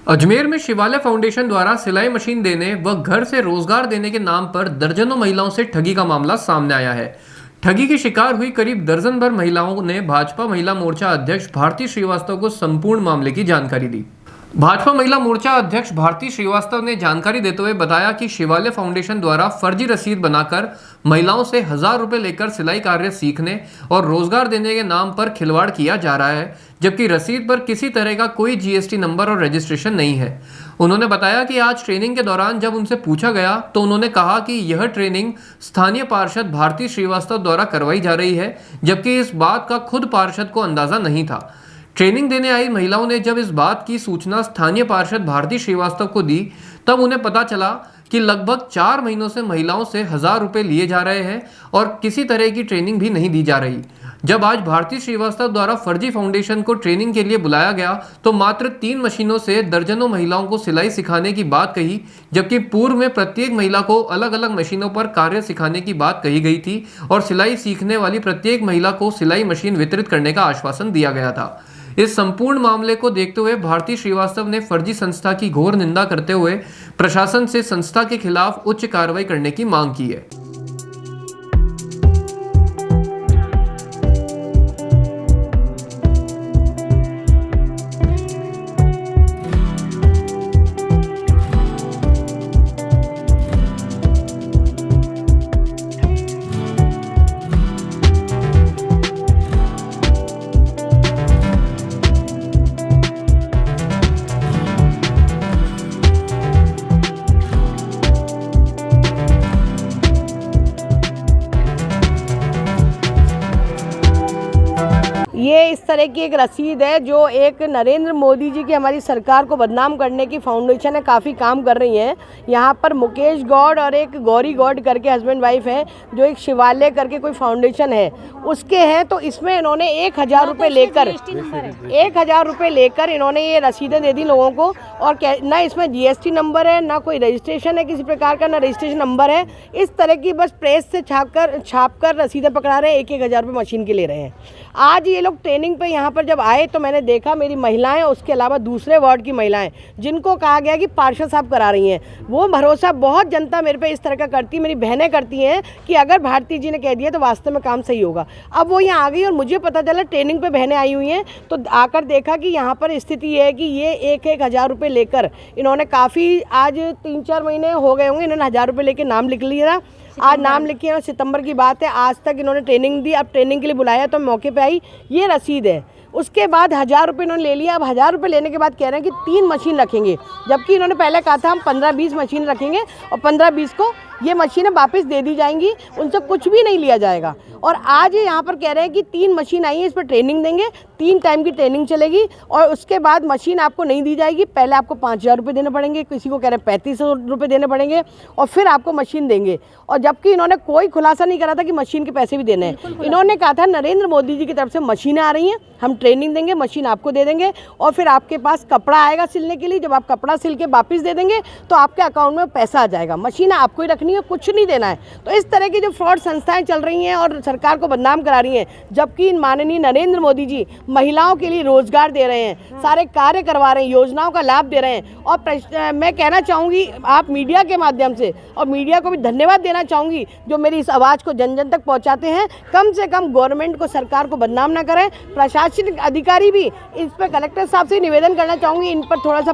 अजमेर में शिवालय फाउंडेशन द्वारा सिलाई मशीन देने व घर से रोजगार देने के नाम पर दर्जनों महिलाओं से ठगी का मामला सामने आया है। ठगी की शिकार हुई करीब दर्जन भर महिलाओं ने भाजपा महिला मोर्चा अध्यक्ष भारती श्रीवास्तव को संपूर्ण मामले की जानकारी दी। भाजपा महिला मोर्चा अध्यक्ष भारती श्रीवास्तव ने जानकारी देते हुए बताया कि शिवालय फाउंडेशन द्वारा फर्जी रसीद बनाकर महिलाओं से 1000 रुपए लेकर सिलाई कार्य सीखने और रोजगार देने के नाम पर खिलवाड़ किया जा रहा है, जबकि रसीद पर किसी तरह का कोई जीएसटी नंबर और रजिस्ट्रेशन नहीं है। उन्होंने बताया कि आज ट्रेनिंग के दौरान जब उनसे पूछा गया तो उन्होंने कहा कि यह ट्रेनिंग स्थानीय पार्षद भारती श्रीवास्तव द्वारा करवाई जा रही है, जबकि इस बात का खुद पार्षद को अंदाजा नहीं था। ट्रेनिंग देने आई महिलाओं ने जब इस बात की सूचना स्थानीय पार्षद भारती श्रीवास्तव को दी, तब उन्हें पता चला कि लगभग 4 महीनों से महिलाओं से 1000 रुपए लिए जा रहे हैं और किसी तरह की ट्रेनिंग भी नहीं दी जा रही। जब आज भारती श्रीवास्तव द्वारा फर्जी फाउंडेशन को ट्रेनिंग के लिए बुलाया गया तो मात्र 3 मशीनों से दर्जनों महिलाओं को सिलाई सिखाने की बात कही, जबकि पूर्व में प्रत्येक महिला को अलग अलग मशीनों पर कार्य सिखाने की बात कही गई थी और सिलाई सीखने वाली प्रत्येक महिला को सिलाई मशीन वितरित करने का आश्वासन दिया गया था। इस संपूर्ण मामले को देखते हुए भारती श्रीवास्तव ने फर्जी संस्था की घोर निंदा करते हुए प्रशासन से संस्था के खिलाफ उच्च कार्रवाई करने की मांग की है। ये इस तरह की एक रसीद है जो एक नरेंद्र मोदी जी की हमारी सरकार को बदनाम करने की फाउंडेशन है, काफ़ी काम कर रही हैं। यहाँ पर मुकेश गौड़ और एक गौरी गौड़ करके हस्बैंड वाइफ हैं, जो एक शिवालय करके कोई फाउंडेशन है उसके हैं। तो इसमें इन्होंने 1000 रुपये लेकर 1000 रुपये लेकर इन्होंने ये रसीदें दे दी लोगों को, और ना इसमें जीएसटी नंबर है, ना कोई रजिस्ट्रेशन है किसी प्रकार का, ना रजिस्ट्रेशन नंबर है। इस तरह की बस प्रेस से छाप कर रसीदें पकड़ा रहे हैं, 1000 रुपये मशीन के ले रहे हैं। आज ये लोग ट्रेनिंग पे यहाँ पर जब आए तो मैंने देखा मेरी महिलाएं, उसके अलावा दूसरे वार्ड की महिलाएं जिनको कहा गया कि पार्षद साहब करा रही हैं, वो भरोसा बहुत जनता मेरे पे इस तरह का करती, मेरी बहनें करती हैं कि अगर भारती जी ने कह दिया तो वास्तव में काम सही होगा। अब वो यहाँ आ गई और मुझे पता चला ट्रेनिंग पे बहनें आई हुई हैं, तो आकर देखा कि यहाँ पर स्थिति ये है कि ये 1000 रुपये लेकर इन्होंने काफ़ी, आज 3-4 महीने हो गए होंगे, इन्होंने 1000 रुपये लेकर नाम लिख लिया। आज नाम लिखे हैं, सितंबर की बात है, आज तक इन्होंने ट्रेनिंग दी। अब ट्रेनिंग के लिए बुलाया तो मौके पे आई, ये रसीद है। उसके बाद 1000 रुपये इन्होंने ले लिया। अब 1000 रुपये लेने के बाद कह रहे हैं कि 3 मशीन रखेंगे, जबकि इन्होंने पहले कहा था हम 15-20 मशीन रखेंगे और 15-20 को ये मशीनें वापस दे दी जाएंगी, उनसे कुछ भी नहीं लिया जाएगा। और आज यहाँ पर कह रहे हैं कि 3 मशीन आई है, इस पर ट्रेनिंग देंगे, 3 टाइम की ट्रेनिंग चलेगी और उसके बाद मशीन आपको नहीं दी जाएगी। पहले आपको 5000 रुपये देने पड़ेंगे, किसी को कह रहे हैं 3500 रुपये देने पड़ेंगे और फिर आपको मशीन देंगे। और जबकि इन्होंने कोई खुलासा नहीं करा था कि मशीन के पैसे भी देने हैं। इन्होंने कहा था नरेंद्र मोदी जी की तरफ से मशीनें आ रही हैं, हम ट्रेनिंग देंगे, मशीन आपको दे देंगे और फिर आपके पास कपड़ा आएगा सिलने के लिए। जब आप कपड़ा सिल के वापस दे देंगे तो आपके अकाउंट में पैसा आ जाएगा, मशीनें आपको ही रखनी है, कुछ नहीं देना है। तो इस तरह की जो फ्रॉड संस्थाएं चल रही हैं और सरकार को बदनाम करा रही हैं, जबकि माननीय नरेंद्र मोदी जी महिलाओं के लिए रोजगार दे रहे हैं, सारे कार्य करवा रहे हैं, योजनाओं का लाभ दे रहे हैं। और मैं कहना चाहूँगी आप मीडिया के माध्यम से, और मीडिया को भी धन्यवाद देना चाहूँगी जो मेरी इस आवाज़ को जन जन तक पहुँचाते हैं। कम से कम गवर्नमेंट को, सरकार को बदनाम ना करें। प्रशासनिक अधिकारी भी इस पर, कलेक्टर साहब से निवेदन करना चाहूँगी, इन पर थोड़ा सा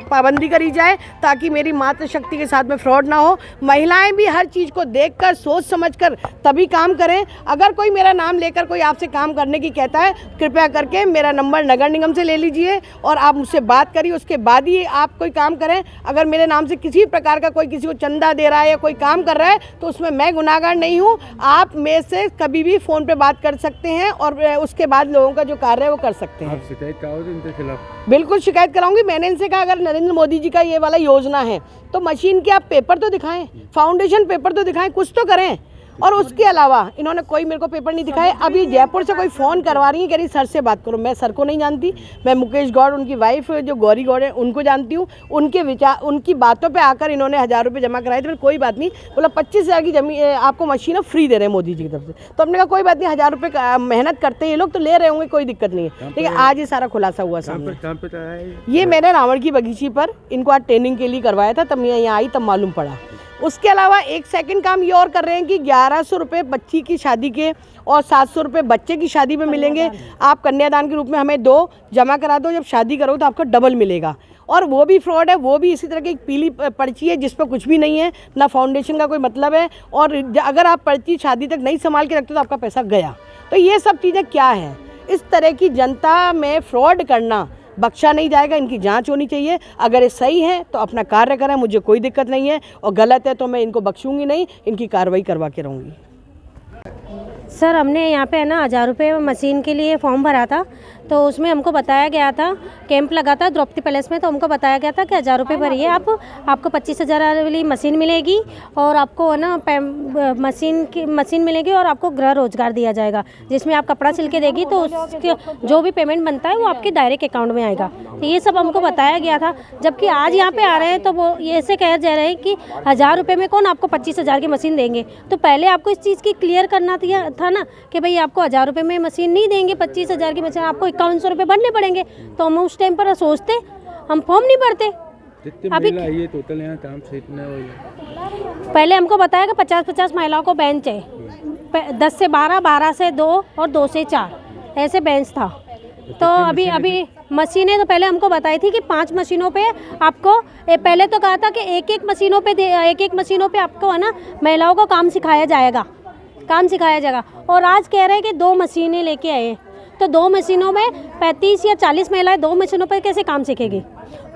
पाबंदी करी जाए ताकि मेरी मातृशक्ति के साथ में फ्रॉड ना हो। महिलाएं भी हर चीज़ को देखकर, सोच समझकर तभी काम करें। अगर कोई मेरा नाम लेकर कोई आपसे काम करने की कहता है, कृपया करके मेरा नंबर नगर निगम से ले लीजिए और आप मुझसे बात करिए, उसके बाद ही आप कोई काम करें। अगर मेरे नाम से किसी प्रकार का कोई किसी को चंदा दे रहा है या कोई काम कर रहा है तो उसमें मैं गुनाहगार नहीं हूँ। आप मेरे से कभी भी फ़ोन पे बात कर सकते हैं और उसके बाद लोगों का जो कार्य है वो कर सकते हैं। आप शिकायत कराओगे इनके खिलाफ? बिल्कुल शिकायत कराऊंगी। मैंने इनसे कहा अगर नरेंद्र मोदी जी का ये वाला योजना है तो मशीन के आप पेपर तो दिखाएं, फाउंडेशन पेपर तो दिखाएं, कुछ तो करें। और उसके अलावा इन्होंने कोई मेरे को पेपर नहीं दिखाए। अभी जयपुर से कोई फ़ोन करवा रही है, कह रही सर से बात करो। मैं सर को नहीं जानती, मैं मुकेश गौड़ उनकी वाइफ जो गौरी गौड़ है उनको जानती हूँ। उनके विचार, उनकी बातों पे आकर इन्होंने 1000 रुपये जमा कराए थे। कोई बात नहीं, बोला 25,000 की जमीन आपको मशीन फ्री दे रहे हैं मोदी जी की तरफ से। तो हमने कहा कोई बात नहीं, 1000 रुपये मेहनत करते हैं ये लोग तो ले रहे होंगे, कोई दिक्कत नहीं है। लेकिन आज ये सारा खुलासा हुआ सामने। ये मैंने रावण की बगीची पर इनको आज ट्रेनिंग के लिए करवाया था, तब मैं यहाँ आई तब मालूम पड़ा। उसके अलावा एक सेकंड काम ये और कर रहे हैं कि 1100 रुपये बच्ची की शादी के और 700 रुपये बच्चे की शादी में मिलेंगे। आप कन्यादान के रूप में हमें 2 जमा करा दो, जब शादी करो तो आपको डबल मिलेगा। और वो भी फ्रॉड है, वो भी इसी तरह की एक पीली पर्ची है जिस पर कुछ भी नहीं है, ना फाउंडेशन का कोई मतलब है। और अगर आप पर्ची शादी तक नहीं संभाल के रखते तो आपका पैसा गया। तो ये सब चीज़ें क्या है, इस तरह की जनता में फ्रॉड करना बख्शा नहीं जाएगा। इनकी जांच होनी चाहिए। अगर ये सही है तो अपना कार्य करें, मुझे कोई दिक्कत नहीं है, और गलत है तो मैं इनको बख्शूंगी नहीं, इनकी कार्रवाई करवा के रहूँगी। सर हमने यहाँ पे है ना 1000 रुपये मशीन के लिए फॉर्म भरा था, तो उसमें हमको बताया गया था, कैंप लगा था द्रौपदी पैलेस में, तो हमको बताया गया था कि 1000 रुपये भरिए आपको 25,000 वाली मशीन मिलेगी और आपको है ना मशीन मिलेगी और आपको गृह रोजगार दिया जाएगा, जिसमें आप कपड़ा सिल के देगी तो उसके जो भी पेमेंट बनता है वो आपके डायरेक्ट अकाउंट में आएगा। तो ये सब हमको बताया गया था। जबकि आज यहाँ पे आ रहे हैं तो वो ये ऐसे कह जा रहे हैं कि 1000 रुपये में कौन आपको 25,000 की मशीन देंगे। तो पहले आपको इस चीज़ की क्लियर करना था ना कि भाई आपको 1000 रुपये में मशीन नहीं देंगे, 25,000 की मशीन आपको 5100 रुपये भरने पड़ेंगे। तो हम उस टाइम पर सोचते, हम फॉर्म नहीं भरते। अभी ये टोटल यहाँ काम सीखने वाली पहले हमको बताया कि 50-50 महिलाओं को बेंच है, 10 से 12, 12 से 2 और 2 से 4 ऐसे बेंच था। तो अभी मशीनें तो पहले हमको बताई थी कि 5 मशीनों पे आपको पहले तो कहा था कि एक मशीनों पे आपको है ना महिलाओं को काम सिखाया जाएगा। और आज कह रहे हैं कि 2 मशीनें लेके आए हैं। तो 2 मशीनों में 35 या 40 महिलाएं 2 मशीनों पर कैसे काम सीखेगी।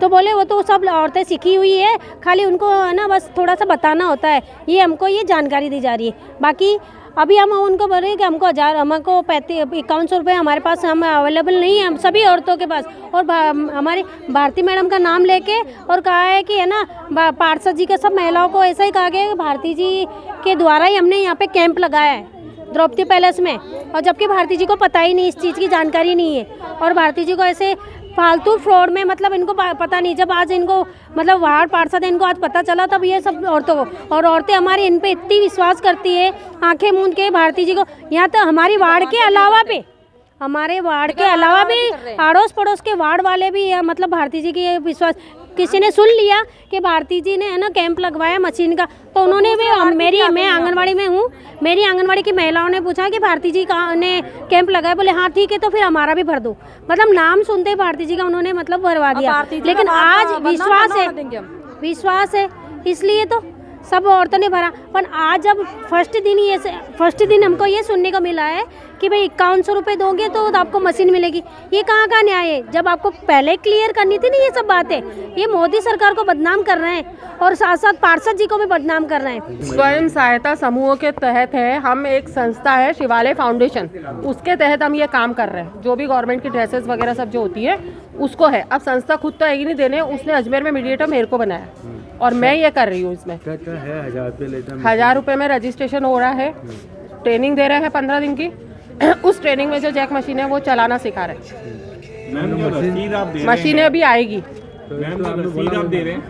तो बोले वो तो सब औरतें सीखी हुई है, खाली उनको है ना बस थोड़ा सा बताना होता है। ये हमको ये जानकारी दी जा रही है। बाकी अभी हम उनको बोल रहे हैं कि हमको 5100 रुपये हमारे पास हम अवेलेबल नहीं है, हम सभी औरतों के पास। और हमारी भारती मैडम का नाम लेके और कहा है कि है ना पार्षद जी के सब महिलाओं को ऐसा ही कहा गया है कि भारती जी के द्वारा ही हमने यहाँ पे कैंप लगाया है द्रौपदी पैलेस में। और जबकि भारती जी को पता ही नहीं, इस चीज़ की जानकारी नहीं है। और भारती जी को ऐसे फालतू फ्रॉड में मतलब इनको पता नहीं। जब आज इनको मतलब वार्ड पार्षद इनको आज पता चला तब ये सब औरतों को, और औरतें हमारी इन पे इतनी विश्वास करती है आंखें मूंद के भारती जी को। यहाँ तो हमारे वार्ड के अलावा भी अड़ोस पड़ोस के वार्ड वाले भी मतलब भारती जी की ये विश्वास, किसी ने सुन लिया कि भारती जी ने है ना कैंप लगवाया मशीन का, तो उन्होंने भी मैं आंगनवाड़ी में हूँ, मेरी आंगनवाड़ी की महिलाओं ने पूछा कि भारती जी ने कैंप लगाया। बोले हाँ ठीक है, तो फिर हमारा भी भर दो। मतलब नाम सुनते ही भारती जी का उन्होंने मतलब भरवा दिया। लेकिन आज विश्वास है इसलिए तो सब औरतों ने भरा। पर आज जब फर्स्ट दिन हमको ये सुनने को मिला है कि भाई 5100 रुपये दोगे तो आपको मशीन मिलेगी। ये कहाँ का न्याय है? जब आपको पहले क्लियर करनी थी ना ये सब बातें। ये मोदी सरकार को बदनाम कर रहे हैं और साथ साथ पार्षद जी को भी बदनाम कर रहे हैं। स्वयं सहायता समूहों के तहत है, हम एक संस्था है शिवालय फाउंडेशन, उसके तहत हम ये काम कर रहे हैं। जो भी गवर्नमेंट की ड्रेसेस वगैरह सब जो होती है उसको है। अब संस्था खुद तो आएगी नहीं देने, उसने अजमेर में मीडिएटर मेरे को बनाया और मैं ये कर रही हूँ। इसमें 1000 रुपये में रजिस्ट्रेशन हो रहा है, ट्रेनिंग दे रहे हैं 15 दिन की। उस ट्रेनिंग में जो जैक मशीन है वो चलाना सिखा रहे हैं। मशीनें अभी आएगी।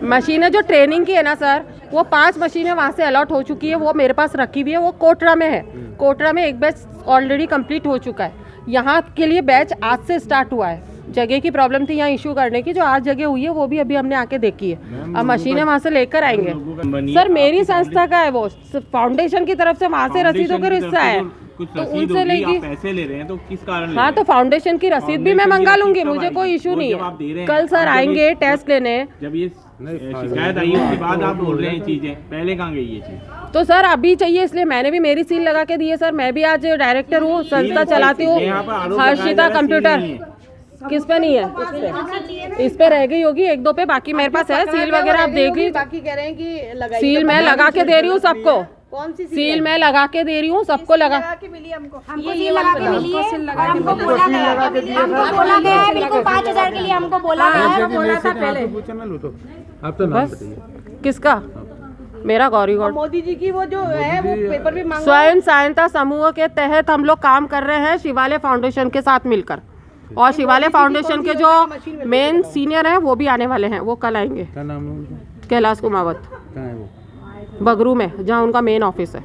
मशीनें जो ट्रेनिंग की है ना सर, वो 5 मशीनें वहाँ से अलॉट हो चुकी है, वो मेरे पास रखी हुई है। वो कोटरा में है, कोटरा में एक बैच ऑलरेडी कंप्लीट हो चुका है। यहाँ के लिए बैच आज से स्टार्ट हुआ है। जगह की प्रॉब्लम थी यहाँ इशू करने की, जो आज जगह हुई है वो भी अभी हमने आके देखी है। अब मशीनें वहाँ से लेकर आएंगे। सर मेरी संस्था का है, वो फाउंडेशन की तरफ से वहाँ से रसीदों का हिस्सा है, तो उनसे लेगी। पैसे ले रहे हैं तो किस कारण? हाँ तो फाउंडेशन की रसीद भी मैं मंगा लूंगी, मुझे कोई इशू नहीं है। कल सर आएंगे टेस्ट लेने। जब ये शिकायत आई उसके बाद आप बोल रहे हैं चीजें, पहले कहाँ गई ये चीज? तो सर अभी चाहिए, इसलिए मैंने भी मेरी सील लगा के दी है सर। मैं भी आज डायरेक्टर हूँ, संस्था चलाती हूँ हर्षिता कंप्यूटर। किस पे नहीं है? इस पे रह गई होगी 1-2 पे, बाकी मेरे पास है सील वगैरह। आप देख लीजिए। बाकी कह रहे हैं कि सील मैं लगा के दे रही हूँ सबको। कौन सी सील मैं लगा के दे रही हूँ सबको। लगा के मिली हमको? ये लगा के मिली है, हमको बोला गया है बिल्कुल 5000 के लिए हमको बोला गया है। किसका? मेरा गौरी और गौड़। मोदी जी की वो जो है वो पेपर भी मांगा स्वयं सहायता समूह के तहत हम लोग काम कर रहे हैं शिवालय फाउंडेशन के साथ मिलकर, और शिवालय फाउंडेशन के जो मेन सीनियर हैं वो भी आने वाले हैं, वो कल आएंगे। क्या नाम है उनका? कैलाश कुमावत, कहाँ है वो? बगरू में, जहाँ उनका मेन ऑफिस है।